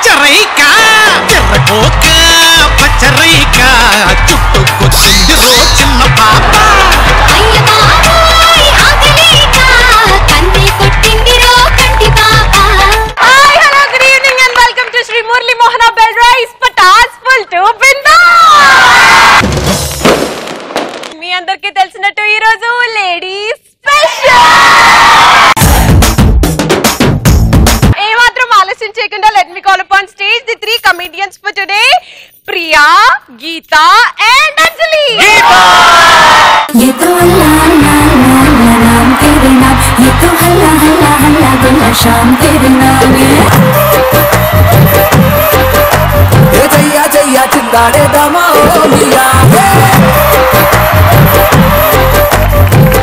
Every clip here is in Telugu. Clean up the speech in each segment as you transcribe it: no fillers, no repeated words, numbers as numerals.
పచ్చరైక ఎర్రకోక పచ్చరైక చుట్టుకొచ్చింది రో చిన్న పాప అందరికీ తెలిసినట్టు ఈ రోజు లేడీస్ స్పెషల్. ఏమాత్రం ఆలస్యం చేయకుండా let me call upon stage the 3 comedians for today, Priya, Geeta and Anjali. ये तो अल्लाह अल्लाह अल्लाह नाम तेरे नाम, ये तो हल्ला हल्ला हल्ला गुल्ला शाम तेरे नाम ये जैया जैया चिंगारे दमा ओ मिया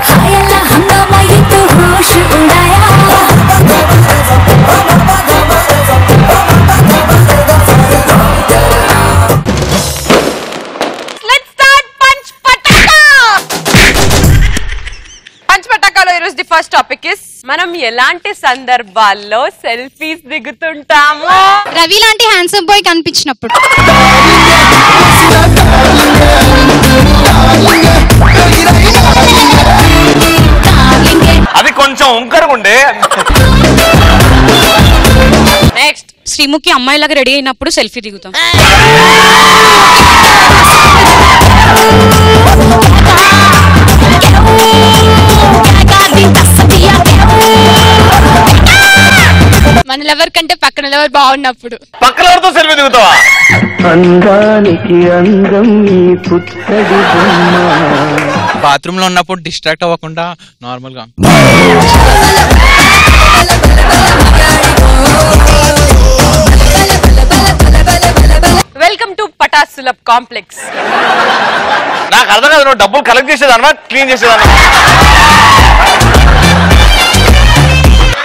हाय अल्लाह हंगामा ये तो होश उड़ाया ఫస్ట్ టాపిక్ ఇస్ మనం ఎలాంటి సందర్భాల్లో సెల్ఫీస్ దిగుతుంటాము. రవి లాంటి హ్యాండ్సమ్ బాయ్ కనిపించినప్పుడు, అది కొంచెం ఉంకరుగుండే. నెక్స్ట్ శ్రీముఖి అమ్మాయిలాగా రెడీ అయినప్పుడు సెల్ఫీ దిగుతాం. మన లవర్ కంటే పక్కన లవర్ బాగున్నప్పుడు. పక్కన ఎవరితో సెల్ఫీ దిగుతావా? అందానికి అందం ఈ పుత్తడి బొమ్మ. బాత్రూమ్ లో ఉన్నప్పుడు డిస్ట్రాక్ట్ అవ్వకుండా నార్మల్ గా. Welcome to Patas Sulabh complex. నాకు అర్థం కాదు, నువ్వు డబ్బులు కలెక్ట్ చేసేదాన్నా క్లీన్ చేసేదాన్నా?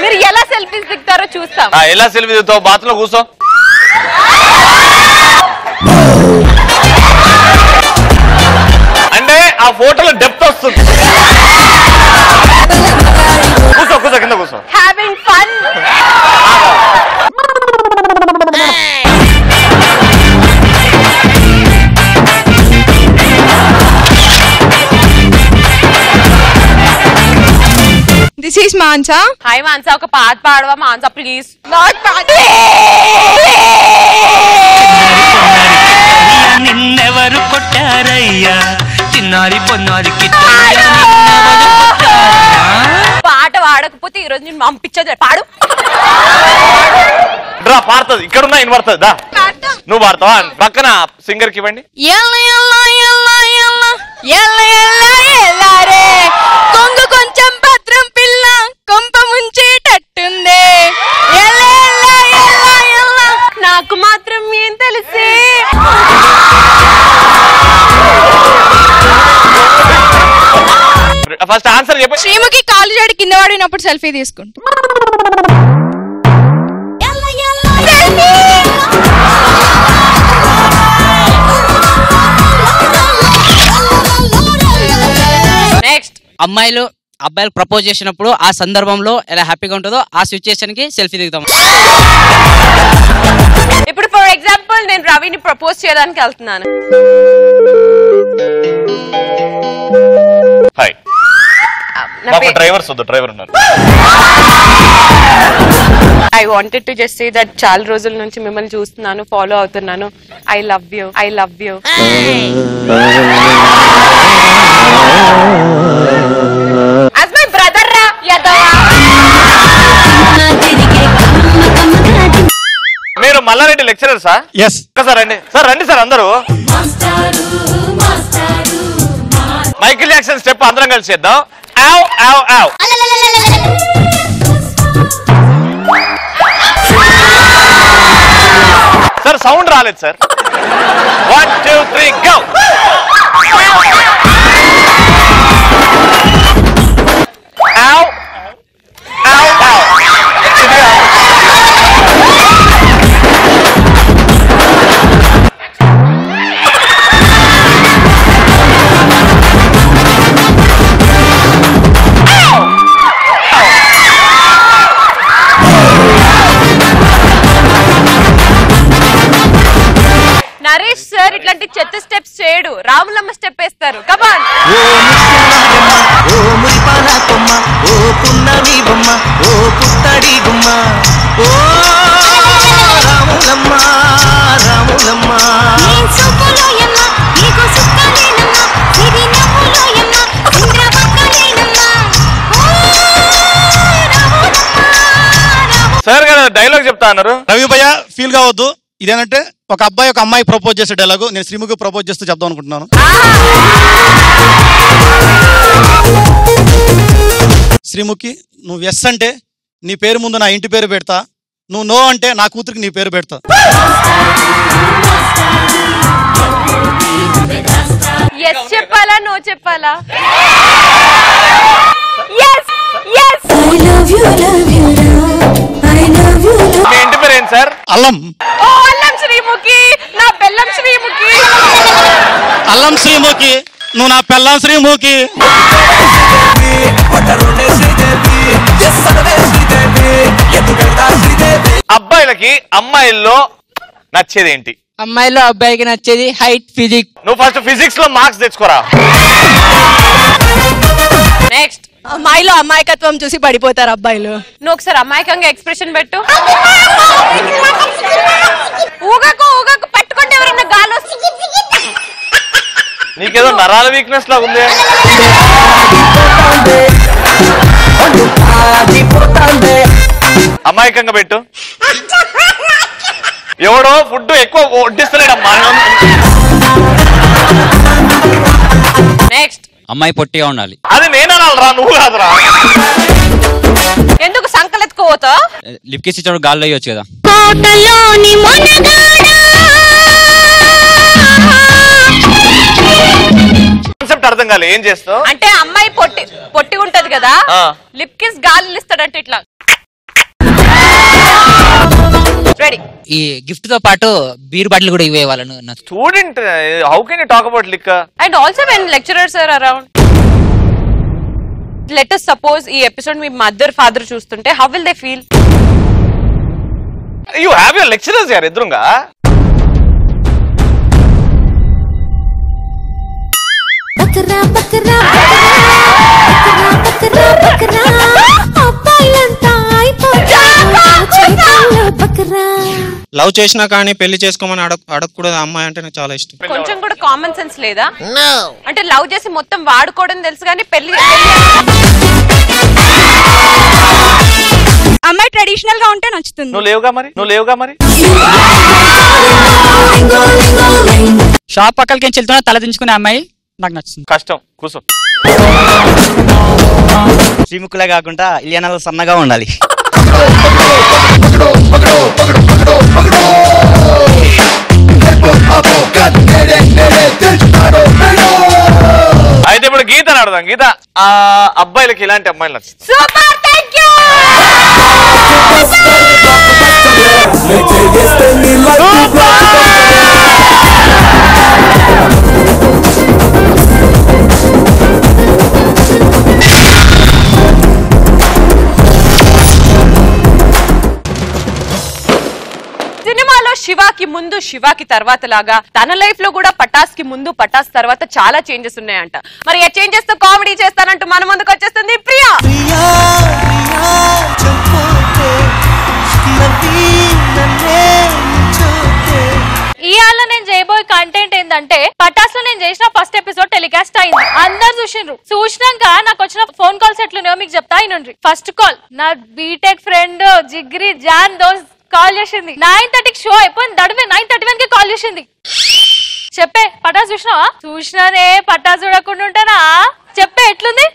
మీరు ఎలా సెల్ఫీస్ దిగుతారో చూస్తాం. ఎలా సెల్ఫీ దిగుతావు? బాత్ లో కూర్చో. అంటే ఆ ఫోటోలో డెప్త్ వస్తుంది. కూర్చో కూర్చో, కింద కూర్చో. Having fun. This is Mansa. Hi Mansa, ఒక పాట పాడవా మాన్సా ప్లీజ్? నిన్నెవరు కొట్టారయ్యా చిన్నారి పొన్నారి పాట పాడకపోతే ఈ రోజు నేను పంపించదు. పాడు. డ్రా పాడుతుంది, ఇక్కడ ఉన్నా వినబడుతుంది. దా నువ్వు పాడతావా? పక్కన సింగర్ కి ఇవ్వండి. కొంగు కొంచెం భద్రం పిల్ల కొంప ముంచేటట్టుందే. నాకు మాత్రం ఏం తెలిసే. ఫస్ట్ ఆన్సర్ చెప్పి. శ్రీముఖి కాలు జాడి కింద పడినప్పుడు సెల్ఫీ తీసుకుంటా. నెక్స్ట్ అమ్మాయిలు అబ్బాయిలు ప్రపోజ్ చేసినప్పుడు ఆ సందర్భంలో ఎలా హ్యాపీగా ఉంటుందో ఆ సిచ్యుయేషన్ కి సెల్ఫీ దిగుతాం. ఇప్పుడు ఫర్ ఎగ్జాంపుల్ నేను రవిని ప్రపోజ్ చేయడానికి వెళ్తున్నాను. హాయ్, డ్రైవర్స్ వద్దు, డ్రైవర్ ఉన్నారు. I wanted to just say that చాలా రోజుల నుంచి మిమ్మల్ని చూస్తున్నాను, ఫాలో అవుతున్నాను. I love you, I love you. As my brother రా యదవా. మీరు Mallareddy lecturer sir? Yes sir. రండి సార్, రండి సార్ అందరూ. మైకిల్ జాక్సన్ స్టెప్ అందరం కలిసి చేద్దాం. ఆవ్ ఆవ్ ఆవ్. సార్ సౌండ్ రాలేదు సార్. 1 2 3 గో. ఆవ్ ఆవ్ ఆవ్. ఇలాంటి చెత్త స్టెప్స్ చేయడు, రాములమ్మ స్టెప్ వేస్తారు. కమాన్. ఓ ముత్యాలమ్మ, ఓ మురిపాల కొమ్మ, ఓ పున్నమి బొమ్మ, ఓ పుత్తడి గుమ్మ, ఓ రాములమ్మ రాములమ్మ. సార్ గారు డైలాగ్ చెప్తా అన్నారు. రవి భయ్య ఫీల్ కావద్దు, ఇదేంటంటే ఒక అబ్బాయి ఒక అమ్మాయి ప్రపోజ్ చేసే డైలాగు, నేను శ్రీముఖి ప్రపోజ్ చేస్తూ చెప్దాం అనుకుంటున్నాను. శ్రీముఖి, నువ్వు ఎస్ అంటే నీ పేరు ముందు నా ఇంటి పేరు పెడతా, నువ్వు నో అంటే నా కూతురికి నీ పేరు పెడతా. ఎస్ చెప్పాలా నో చెప్పాలా? మీ ఇంటి పేరు ఏంటి సార్? అల్లం. ఓ అల్లం శ్రీముఖి, నా బెల్లం శ్రీముఖి. అల్లం శ్రీముఖి, నువ్వు నా పెళ్ళం శ్రీముఖి. అబ్బాయిలకి అమ్మాయిల్లో నచ్చేది ఏంటి? అమ్మాయిలో అబ్బాయికి నచ్చేది హైట్, ఫిజిక్. నువ్వు ఫస్ట్ ఫిజిక్స్ లో మార్క్స్ తెచ్చుకోరా. నెక్స్ట్, అమ్మాయిలో అమాయకత్వం చూసి పడిపోతారు అబ్బాయిలు. నువ్వు ఒకసారి అమాయకంగా ఎక్స్ప్రెషన్ పెట్టు. ఊగకు ఊగకు, పట్టుకుంటే ఎవరన్నా గాలి వస్తుంది. నీకేదో నరాల వీక్నెస్ లా ఉంది. అమాయకంగా పెట్టు. ఎవడో ఫుడ్ ఎక్కువ వడ్డిస్తలేడమ్మా. నెక్స్ట్, అమ్మాయి పొట్టిగా ఉండాలి. అది నేననాలరా, నువ్వు కాదురా. ఎందుకు సంకలెత్తుకోవతా? లిప్ కిస్ ఇచ్చాడు, గాల్లో వేయొచ్చు కదా. కాన్సెప్ట్ అర్థం కాలే, ఏం చేస్తావు అంటే అమ్మాయి పొట్టి ఉంటది కదా, లిప్ కిస్ గాలి ఇస్తాడంటే ఇట్లా. రెడీ. ఈ గిఫ్ట్ తో పాటు బీర్ బాటిల్ కూడా ఇవ్వే వాళ్ళను. Student, how can you talk about liquor? And also when lecturers are around. Let us suppose ఈ ఎపిసోడ్ మీ మదర్ ఫాదర్ చూస్తుంటే how will they feel? You have your lecturers యార్ ఎదురుగా. బకరా బకరా బకరా బకరా అబ్బాయిలంతా అయిపోతారు బకరా. లవ్ చేసినా కానీ పెళ్లి చేసుకోమని అడగకూడదు అమ్మాయి అంటే నాకు చాలా ఇష్టం. కొంచెం కూడా కామన్ సెన్స్ లేదా? అంటే లవ్ చేసి మొత్తం వాడుకోవడం తెలుసు కానీ పెళ్లి. అమ్మాయి ట్రెడిషనల్ గా ఉంటే నచ్చుతుంది. నువ్వు లేవుగా మరి. షాప్ పక్కలకి వెళ్తున్నా తల దించుకునే అమ్మాయి నాకు నచ్చుతుంది. కష్టం, కూర్చో. శ్రీముఖులే కాకుండా ఇలియానాలో సన్నగా ఉండాలి. అయితే ఇప్పుడు గీతని అడుగుదాం. గీత, ఆ అబ్బాయిలకి ఇలాంటి అమ్మాయిలు నచ్చుతుంది. Super, thank you. సినిమాలో శివాకి ముందు శివాకి తర్వాత లాగా తన లైఫ్ లో కూడా పటాస్ కి ముందు పటాస్ తర్వాత చాలా చేంజెస్ ఉన్నాయంట. మరి ఆ చేంజెస్ తో కామెడీ చేస్తానంటూ మన ముందుకు వచ్చేస్తుంది ప్రియా. ఇవాళ నేను చేయబోయే కంటెంట్ ఏంటంటే పటాస్ లో నేను చేసిన ఫస్ట్ ఎపిసోడ్ టెలికాస్ట్ అయింది, అందరు చూసిండ్రు. చూసినాక నాకు వచ్చిన ఫోన్ కాల్స్ ఎట్లున్నాయో మీకు చెప్తా. అయినండ్రి. ఫస్ట్ కాల్ నా బీటెక్ ఫ్రెండ్ జిగ్రీ జాన్ దోస్ కాల్ చేసింది. 9:30కి షో అయిపోయింది, దడివే 9:31కి కాల్ చేసింది. చెప్పే పటాస్ చూసినావా? చూసినానే, పటాస్ చూడకుండా ఉంటానా? చెప్పే ఎట్లుంది?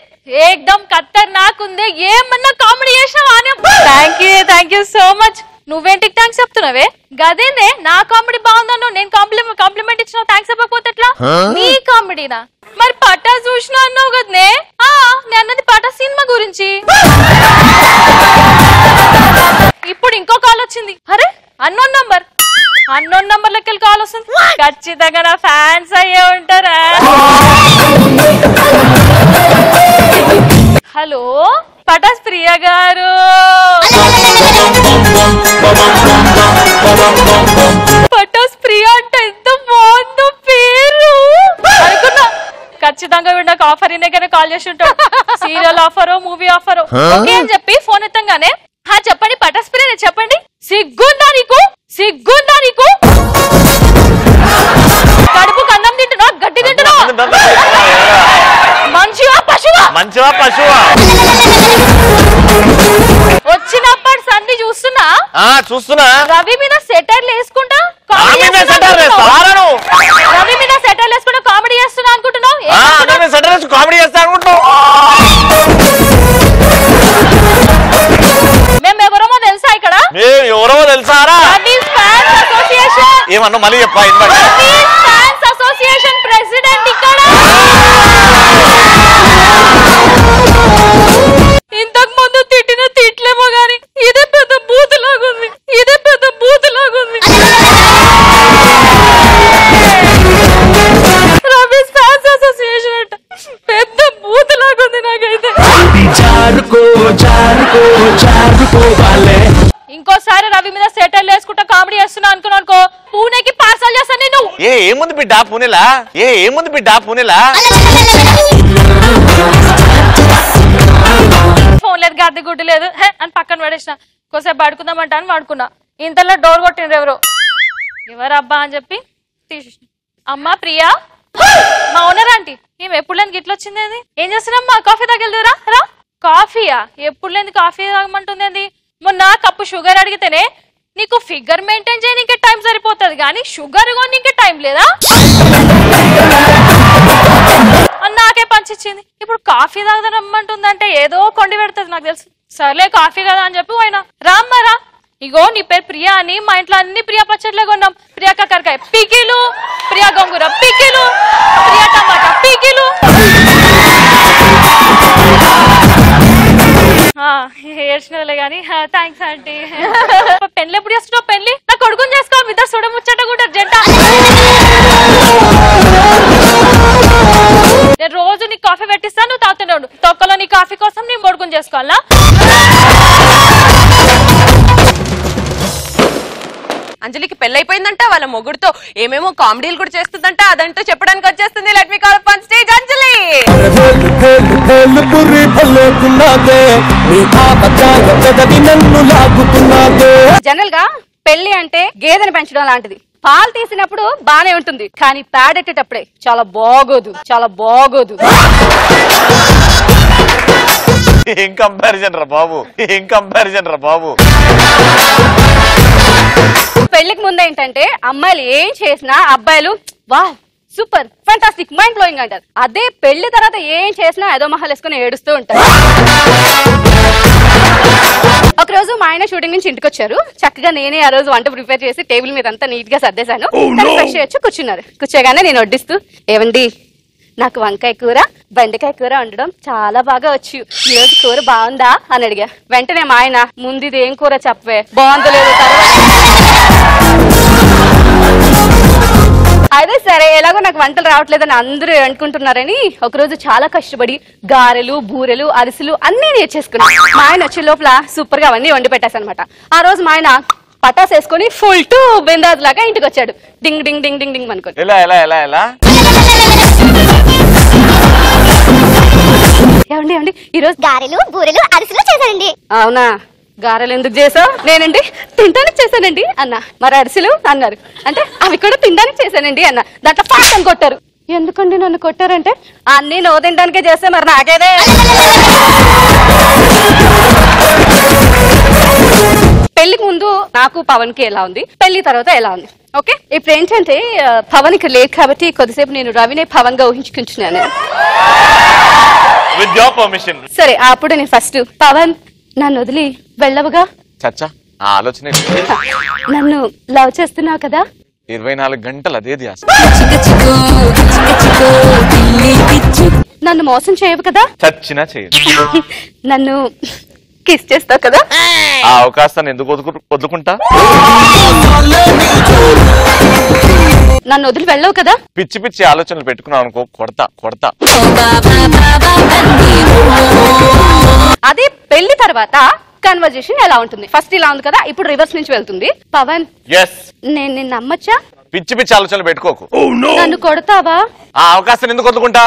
ఏకదమ్ ఖతర్నాక్ ఉంది. ఏమన్నా కామెడీ చేసినావా? Thank you so much. నువ్వేంటికి థ్యాంక్స్ చెప్తున్నావే? గదేందే నా కామెడీ బాగుందను నేను కాంప్లిమెంట్ ఇచ్చిన థ్యాంక్స్ చెప్పకపోతే ఎట్లా? నీ కామెడీనా? మరి పటాస్ చూసినా అన్నావు కదనే? నేను అన్నది పటాస్ సినిమా గురించి. ఇప్పుడు ఇంకో కాల్ వచ్చింది. అరే అన్నోన్ నంబర్ లెక్కలు కాల్ వస్తుంది. ఖచ్చితంగా నా ఫ్యాన్స్ అయ్యే ఉంటారా? హలో పటాస్ ప్రియా గారు, పటాస్ ప్రియా అంటే ఎంత బాగుందో పేరు. కాల్ చేసి ఉంటాడు. సీరియల్ ఆఫరో మూవీ ఆఫరో ఓకే అని చెప్పి ఫోన్ ఎత్తంగానే చెప్పండి పటాస్ ప్రియ చెప్పండి, సిగ్గుందా నీకు, సిగ్గుందా నీకు, కడుపు కన్నం తింటున్నావు గడ్డి తింటున్నావు, మంచివా పశువా, మంచివా పశువా. వచ్చినప్పటి సంధి చూస్తున్నా రవి మీద సెటర్లు వేసుకుంటా రవి మీద సెటర్లు వేసుకుంటా కామెడీ చేస్తున్నా అనుకుంటున్నావు, కామెడీ చేస్తా అనుకుంటున్నావు. మేము ఎవరమో తెలుసా ఇక్కడ, ఎవరో తెలుసారా, ఏమన్నా మళ్ళీ చెప్పా, ఫ్యాన్స్ అసోసియేషన్ ప్రెసిడెంట్ ఇక్కడ. ఇంతకు ముందు తిట్టిన తిట్లేమో గాని ఇదే పెద్ద బూత్ లాగుంది, ఇదే పెద్ద బూత్ లాగుంది. రవి ఫ్యాన్స్ అసోసియేషన్ అంట పెద్ద బూత్ లాగుంది నాకైతే. ఇంకోసారి రవి మీద సెటర్లు వేసుకుంటా కామెడీ చేస్తున్నా అనుకో పూణేకి పార్సల్ చేస్తాను నేను. ఏముంది బిడ్డ పూణేలా, ఏముంది బిడ్డ పూణేలా. ఫోన్ లేదు గడ్డి గుడ్డు లేదు అని పక్కన పడేసిన, కోసేపు పడుకుందామంటా అని పడుకున్నా. ఇంతలో డోర్ కొట్టిండ్రు ఎవరబ్బా అని చెప్పి తీసేసిన. అమ్మా ప్రియా, మా ఓనర్ ఆంటీ, మేము ఎప్పుడు లేని గిట్ల వచ్చింది, ఏం చేస్తున్నామ్మా కాఫీ తాగెళ్దురా రా. కాఫీయా, ఎప్పుడు లేని కాఫీ తాగమంటుంది. మొన్న కప్పు షుగర్ అడిగితేనే నీకు ఫిగర్ మెయింటైన్ చేయడానికి టైం సరిపోతుంది కానీ షుగర్ కొనికి టైం లేదా అని నాకే పంచిచ్చింది. ఇప్పుడు కాఫీ తాగరమ్మంటుందంటే ఏదో కొండి పెడుతుంది నాకు తెలుసు. సర్లే కాఫీ కదా అని చెప్పి పోయినా. రామ్మరా, ఇగో నీ పేరు ప్రియా అని మా ఇంట్లో అన్ని ప్రియా పచ్చట్లే కొన్నాం. ప్రియా కాకరకాయ పీకిలు, ప్రియా గోంగూర పీకిలు, ప్రియా టమాటా పీకిలు. ఏడ్చినలే గానీ థ్యాంక్స్ ఆంటీ. పెళ్లి ఎప్పుడు చేస్తున్నావు? పెళ్లి నా కొడుకుని చేసుకో, ఇద్దరు చూడ ముచ్చట కూడా జంట. నేను రోజు నీకు కాఫీ పెట్టిస్తాను, నువ్వు తాగుతూనే ఉండు. తొక్కలో నీ కాఫీ కోసం నేను కొడుకుని చేసుకోవాలా? అంజలికి పెళ్ళైపోయిందంట, వాళ్ళ మొగుడుతో ఏమేమో కామెడీలు కూడా చేస్తుందంట. అదంటూ చెప్పడానికి వచ్చేస్తుంది. Let me call up on stage Anjali. General గా పెళ్లి అంటే గేదెని పెంచడం లాంటిది. పాలు తీసినప్పుడు బానే ఉంటుంది కానీ పేడెట్టేటప్పుడే చాలా బాగోదు, చాలా బాగోదు. ఏం కంపారిజన్ రా బాబు, ఏం కంపారిజన్ రా బాబు. పెళ్లికి ముందు ఏంటంటే అమ్మాయిలు ఏం చేసినా అబ్బాయిలు వా సూపర్ ఫెంటాస్టిక్ మైండ్ బ్లోయింగ్ అంటారు. అదే పెళ్లి తర్వాత ఏం చేసినా ఏదో మహల్ వేసుకుని ఏడుస్తూ ఉంటారు. ఒకరోజు మా ఆయన షూటింగ్ నుంచి ఇంటికి వచ్చారు. చక్కగా నేనే ఆ రోజు వంట ప్రిపేర్ చేసి టేబుల్ మీద అంతా నీట్ గా సర్దేశాను. ఫ్రెష్ అయ్యొచ్చు కూర్చున్నారు. కూర్చోగానే నేను వడ్డిస్తూ, ఏవండి నాకు వంకాయ కూర బెండకాయ కూర వండడం చాలా బాగా వచ్చు, ఈ రోజు కూర బాగుందా అని అడిగా. వెంటనే మా ఆయన, ముందు ఇది ఏం కూర చెప్పవే, బాగుందో లేదు అదే సరే ఎలాగో నాకు వంటలు రావట్లేదని అందరూ అనుకుంటున్నారని ఒకరోజు చాలా కష్టపడి గారెలు బూరెలు అరిసెలు అన్ని నేర్చేసుకున్నాను. మా ఆయన వచ్చే లోపల సూపర్ గా అవన్నీ వండి పెట్టేసనమాట. ఆ రోజు మా ఆయన పటాస్ వేసుకుని ఫుల్ టు బిందాజ్ లాగా ఇంటికి వచ్చాడు. డింగ్ డింగ్ డింగ్ డింగ్ డింగ్ అనుకోండి. ఏమండి ఏమండి ఈ రోజు గారెలు బూరెలు అరిసెలు చేశానండి. అవునా, గారెలు ఎందుకు చేసావు? నేనండి తినడానికి చేశానండి అన్న. మరి అరిసెలు అన్నారు అంటే అవి కూడా తినడానికి చేశానండి అన్న. దాంట్లో పాఠం కొట్టారు. ఎందుకండి నన్ను కొట్టారంటే అన్ని నువ్వు తినడానికే చేస్తే మరి నాకేదే. పెళ్లికి ముందు నాకు పవన్ కి ఎలా ఉంది, పెళ్లి తర్వాత ఎలా ఉంది. ఓకే, ఇప్పుడు ఏంటంటే పవన్ ఇక్కడ లేదు కాబట్టి కొద్దిసేపు నేను రవినే పవన్ గా ఊహించుకుంటున్నాను. సరే అప్పుడు నేను ఫస్ట్ పవన్ నన్ను వదిలి వెళ్ళవుగా. చచ్చా ఆ ఆలోచన నన్ను లవ్ చేస్తున్నావు కదా, 24 గంటలు అదే ధ్యాస. నన్ను మోసం చేయవు కదా, చచ్చినా చేయదు. నన్ను కిస్ చేస్తావు కదా, ఆ అవకాశాన్ని ఎందుకు వదులుకుంటా. నన్ను వదిలి వెళ్ళవు కదా. పిచ్చి పిచ్చి ఆలోచనలు పెట్టుకున్నావు అనుకో, కొడతా కొడతా. అదే పెళ్లి తర్వాత కన్వర్జేషన్ ఎలా ఉంటుంది? ఫస్ట్ ఇలా ఉంది కదా, ఇప్పుడు రివర్స్ నుంచి వెళ్తుంది. పవన్ నేను నిన్ను నమ్మచ్చా? పిచ్చి పిచ్చి ఆలోచనలు పెట్టుకోకు. నన్ను కొడతావా? ఆ అవకాశాన్ని ఎందుకు వదులుకుంటా.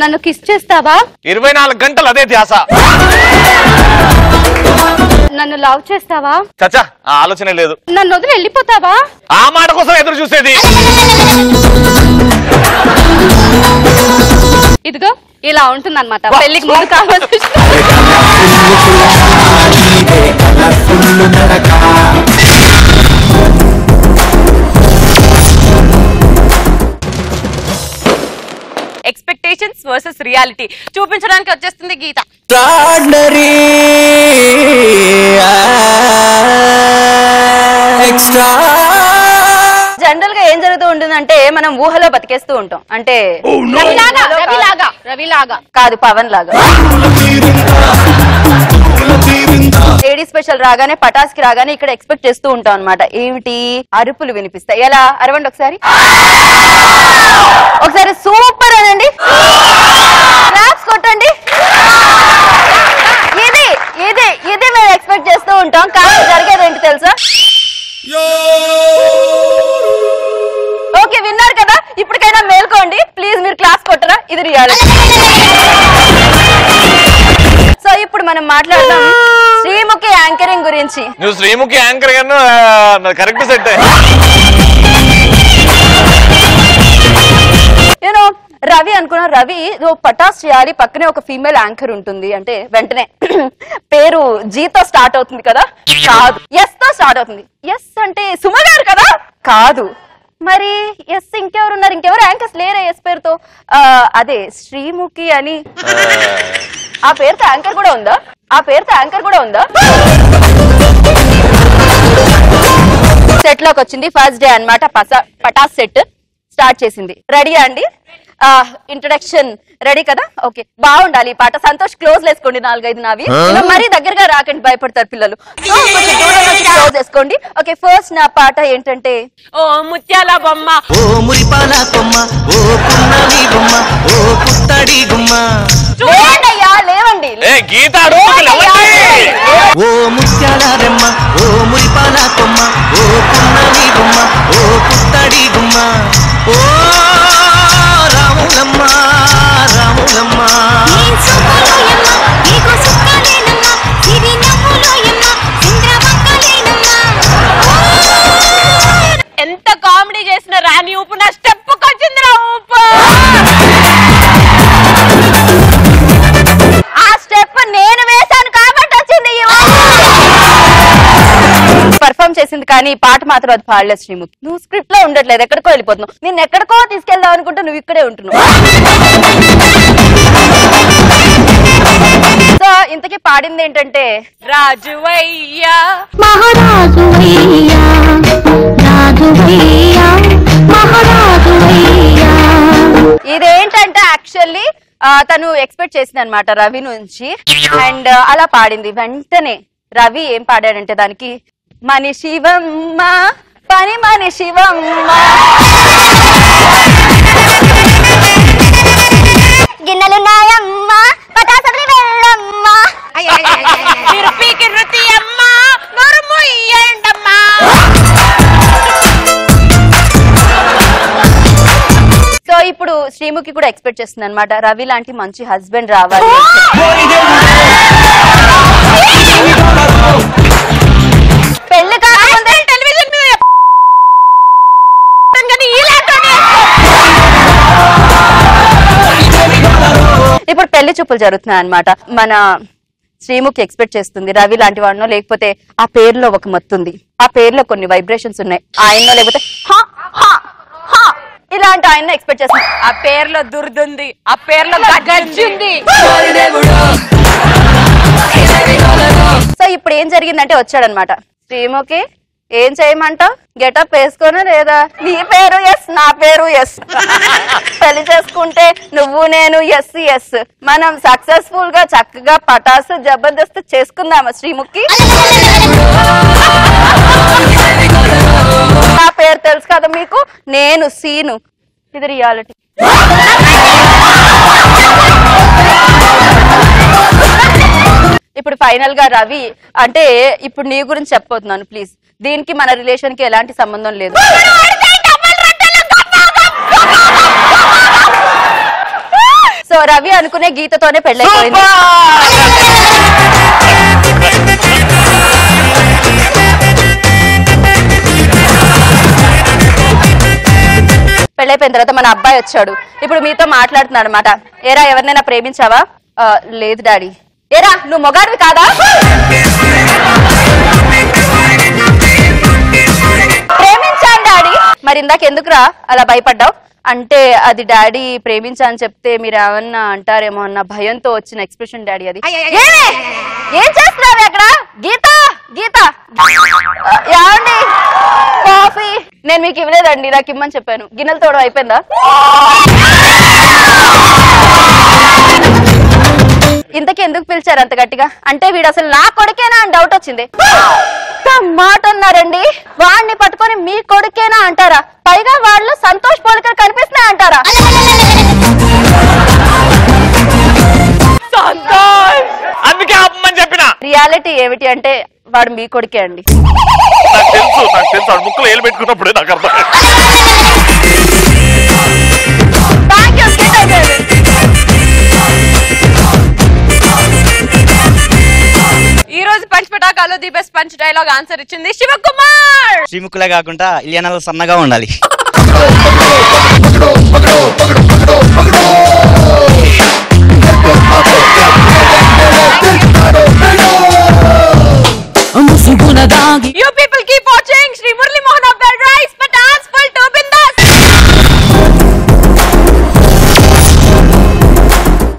నన్ను కిస్ చేస్తావా? 24 గంటలు అదే ధ్యాస. నన్ను లవ్ చేస్తావా? చచ్చా ఆ ఆలోచనే లేదు. నన్ను వదిలి వెళ్ళిపోతావా? ఆ మాట కోసం ఎదురు చూసేది. ఇదిగో ఇలా ఉంటుంది అనమాట పెళ్లికి ముందు కావాలి. ఎక్స్పెక్టేషన్స్ వర్సెస్ రియాలిటీ చూపించడానికి వచ్చేస్తుంది గీత. జనరల్ గా ఏం జరుగుతూ ఉంటుందంటే మనం ఊహలో బతికేస్తూ ఉంటాం. అంటే రవిలాగా కాదు, పవన్ లాగా. ఏడీ స్పెషల్ రాగానే, పటాస్కి రాగానే ఇక్కడ ఎక్స్పెక్ట్ చేస్తూ ఉంటాం అనమాట. ఏమిటి? అరుపులు వినిపిస్తాయి. ఎలా అరవండి ఒకసారి, ఒకసారి సూపర్ అనండి, క్లాప్స్ కొట్టండి. ఇది ఇది ఇది మేము ఎక్స్పెక్ట్ చేస్తూ ఉంటాం. కానీ జరిగేది ఏంటి తెలుసా? ఓకే, విన్నారు కదా, ఇప్పటికైనా మేల్కోండి ప్లీజ్. మీరు క్లాస్ కొట్టరా? ఇది రియాలిటీ. సో ఇప్పుడు మనం మాట్లాడదాం శ్రీముఖి యాంకరింగ్ గురించి. నువ్వు శ్రీముఖి యాంకర్ గాను కరెక్ట్ సెట్. నేను రవి అనుకున్నా. రవి పటాస్ చేయాలి, పక్కనే ఒక ఫీమేల్ యాంకర్ ఉంటుంది అంటే వెంటనే పేరు జీతో స్టార్ట్ అవుతుంది కదా? కాదు, ఎస్ తో స్టార్ట్ అవుతుంది. ఎస్ అంటే సుమ గారు కదా? కాదు. మరి ఎస్ ఇంకెవరు ఉన్నారు? ఇంకెవరు యాంకర్స్ లేరే ఎస్ పేరుతో? అదే శ్రీముఖి అని. ఆ పేరుతో యాంకర్ కూడా ఉందా? ఆ పేరుతో యాంకర్ కూడా ఉందా? సెట్ లోకి వచ్చింది. ఫస్ట్ డే అన్నమాట. పటాస్ సెట్ స్టార్ట్ చేసింది. రెడీయా అండి? ఇంట్రడక్షన్ రెడీ కదా? ఓకే, బాగుండాలి ఈ పాట. సంతోష్ క్లోజ్ వేసుకోండి, 4-5 నావి. మరీ దగ్గరగా రాకండి, భయపడతారు పిల్లలు. క్లోజ్ వేసుకోండి. ఓకే, ఫస్ట్ నా పాట ఏంటంటే ఓ ముత్యాల బొమ్మ, ఓ మురిపాల కొమ్మ, ఓ పున్నమి బొమ్మ, ఓ పుత్తడి గుమ్మ. లేదయ్యా, లేవండి. ఓ ముత్యాల రెమ్మ, ఓ మురిపాల కొమ్మ, ఓ పున్నమి బొమ్మ, ఓ పుత్తడి గుమ్మ. ఓ రాములమ్మ రాములమ్మ. ఎంత కామెడీ చేసిన రాని ఊపు నా స్టెప్ వచ్చింది రా ఊపు. ఆ స్టెప్ నేను వేశాను కాబట్టి వచ్చింది. పర్ఫామ్ చేసింది కానీ పాట మాత్రం అది పాడలేదు శ్రీముఖి. నువ్వు స్క్రిప్ట్ లో ఉండట్లేదు, ఎక్కడికో వెళ్ళిపోతున్నావు. నేను ఎక్కడికో తీసుకెళ్దాం అనుకుంటే నువ్వు ఇక్కడే ఉంటున్నావు. సో ఇంతకీ పాడింది ఏంటంటే రాజువయ్యా మహారాజువయ్యా రాజువయ్యా మహారాజువయ్యా. ఇదేంటంటే యాక్చువల్లీ తను ఎక్స్పెక్ట్ చేసింది అనమాట రవి నుంచి. అండ్ అలా పాడింది. వెంటనే రవి ఏం పాడాడంటే దానికి మనిషివమ్మ పని మనిషివమ్మ, గిన్నెలున్నాయమ్మ పటాసరి వెళ్ళమ్మ, మీరు పీకి నృతి అమ్మ నొరుము ఇయ్యండమ్మా. సో ఇప్పుడు శ్రీముఖి కూడా ఎక్స్పెక్ట్ చేస్తుంది అనమాట రవి లాంటి మంచి హస్బెండ్ రావాలి. పెళ్లి కాకముందే టెలివిజన్ మీద ఇప్పుడు పెళ్లి చూపులు జరుగుతున్నాయి అన్నమాట. మన శ్రీముఖి ఎక్స్పెక్ట్ చేస్తుంది రవి లాంటి వాడినో, లేకపోతే ఆ పేరులో ఒక మత్తుంది, ఆ పేరులో కొన్ని వైబ్రేషన్స్ ఉన్నాయి ఆయన్నో, లేకపోతే ఇలాంటి ఆయన ఎక్స్పెక్ట్ చేస్తుంది. ఆ పేరులో దుర్దుంది, ఆ పేరులో గజ్జుంది. సో ఇప్పుడు ఏం జరిగిందంటే వచ్చాడనమాట శ్రీముఖి. ఏం చేయమంటావు? గెటప్ వేసుకోను లేదా? నీ పేరు ఎస్, నా పేరు ఎస్. పెళ్లి చేసుకుంటే నువ్వు నేను ఎస్ ఎస్. మనం సక్సెస్ఫుల్ గా చక్కగా పటాసు జబర్దస్త్ చేసుకుందామా శ్రీముఖి? నా పేరు తెలుసు కదా మీకు, నేను సీను. ఇది రియాలిటీ. ఇప్పుడు ఫైనల్ గా రవి అంటే ఇప్పుడు నీ గురించి చెప్పబోతున్నాను ప్లీజ్. దీనికి మన రిలేషన్ కి ఎలాంటి సంబంధం లేదు. రవి అనుకునే గీతతోనే పెళ్ళైపోయింది. పెళ్ళైపోయిన తర్వాత మన అబ్బాయి వచ్చాడు. ఇప్పుడు మీతో మాట్లాడుతున్నాడు అనమాట. ఏరా ఎవరినైనా ప్రేమించావా? లేదు డాడీ. ఏరా నువ్వు మొగాడివి కాదా? ప్రేమించాను డాడీ. మరి ఇందాక ఎందుకురా అలా భయపడ్డావు? అంటే అది డాడీ ప్రేమించాలని చెప్తే మీరు ఏమన్నా అంటారేమో అన్న భయంతో వచ్చిన ఎక్స్ప్రెషన్ డాడీ అది. ఏం చేస్తున్నారు అక్కడ? గీత గీత ఏమండి కాఫీ నేను మీకు ఇవ్వలేదండి, నాకు ఇమ్మని చెప్పాను. గిన్నెలు తోడు అయిపోయిందా? ఇంతకీ ఎందుకు పిలిచారు అంత గట్టిగా? అంటే వీడు అసలు నా కొడుకేనా అని డౌట్ వచ్చింది. మాట అన్నారండి. వాడిని పట్టుకొని మీ కొడుకేనా అంటారా? పైగా వాళ్ళు సంతోష్ పోలికలు కనిపిస్తున్నాయి అంటారా? అందుకే ఆపమని చెప్పిన. రియాలిటీ ఏమిటి అంటే వాడు మీ కొడుకే అండి. నాకు తెలుసు వాడు ముక్కులో ఏలు పెట్టుకున్నప్పుడే నాకు అర్థం. ఈ రోజు పంచ్ పటాకాలో the best punch dialogue answer ఇచ్చింది శివకుమార్. శ్రీముఖులే కాకుండా ఇలియనాలు సన్నగా ఉండాలి.